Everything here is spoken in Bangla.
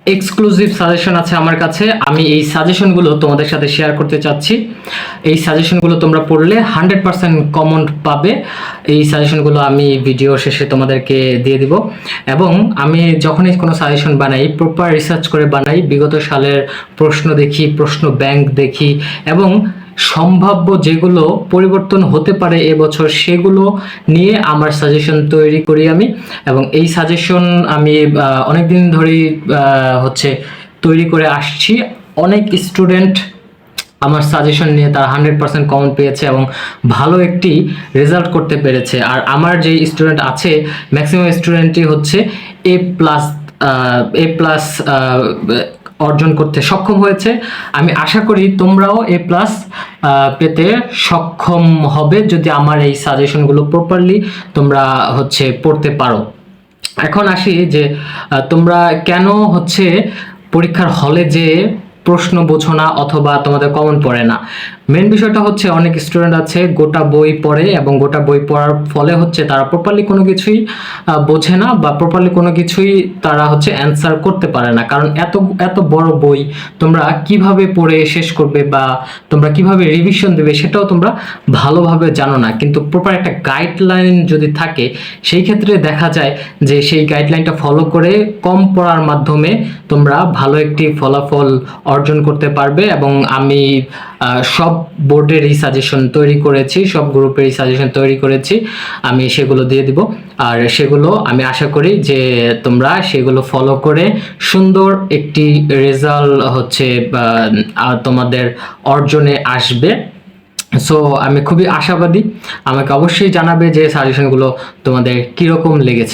এক্সক্লুসিভ সাজেশন আছে আমার কাছে। আমি এই সাজেশনগুলো তোমাদের সাথে শেয়ার করতে চাচ্ছি। এই সাজেশনগুলো তোমরা পড়লে 100% কমন পাবে। এই সাজেশনগুলো আমি ভিডিও শেষে তোমাদেরকে দিয়ে দিব। এবং আমি যখনই কোনো সাজেশন বানাই, প্রপার রিসার্চ করে বানাই, বিগত সালের প্রশ্ন দেখি, প্রশ্ন ব্যাংক দেখি, এবং সম্ভাব্য যেগুলো পরিবর্তন হতে পারে এবছর সেগুলো নিয়ে আমার সাজেশন তৈরি করি আমি। এবং এই সাজেশন আমি অনেক দিন ধরেই হচ্ছে তৈরি করে আসছি। অনেক স্টুডেন্ট আমার সাজেশন নিয়ে তারা 100% কমন পেয়েছে এবং ভালো একটি রেজাল্ট করতে পেরেছে। আর আমার যে স্টুডেন্ট আছে ম্যাক্সিমাম স্টুডেন্টই হচ্ছে এ প্লাস অর্জন করতে সক্ষম হয়েছে। আমি আশা করি তোমরাও এ প্লাস পেতে সক্ষম হবে যদি আমার এই সাজেশনগুলো প্রপারলি তোমরা হচ্ছে পড়তে পারো। এখন আসি যে তোমরা কেন হচ্ছে পরীক্ষার হলে যে প্রশ্ন বোঝো না অথবা তোমাদের কমন পড়ে না। মেন বিষয়টা হচ্ছে অনেক স্টুডেন্ট আছে গোটা বই পড়ে এবং গোটা বই পড়ার ফলে হচ্ছে তারা প্রপারলি কোনো কিছুই বোঝে না বা প্রপারলি কোনো কিছুই তারা হচ্ছে অ্যান্সার করতে পারে না। কারণ এত এত বড় বই তোমরা কিভাবে পড়ে শেষ করবে বা তোমরা কিভাবে রিভিশন দেবে সেটাও তোমরা ভালোভাবে জানো না। কিন্তু প্রপার একটা গাইডলাইন যদি থাকে সেই ক্ষেত্রে দেখা যায় যে সেই গাইডলাইনটা ফলো করে কম পড়ার মাধ্যমে তোমরা ভালো একটি ফলাফল অর্জন করতে পারবে। এবং আমি সব বোর্ডেরই সাজেশন তৈরি করেছি, সব গ্রুপেরই সাজেশন তৈরি করেছি, আমি সেগুলো দিয়ে দিব। আর সেগুলো আমি আশা করি যে তোমরা সেগুলো ফলো করে সুন্দর একটি রেজাল্ট হচ্ছে তোমাদের অর্জনে আসবে। সো আমি খুবই আশাবাদী। আমাকে অবশ্যই জানাবে যে সাজেশনগুলো তোমাদের কীরকম লেগেছে।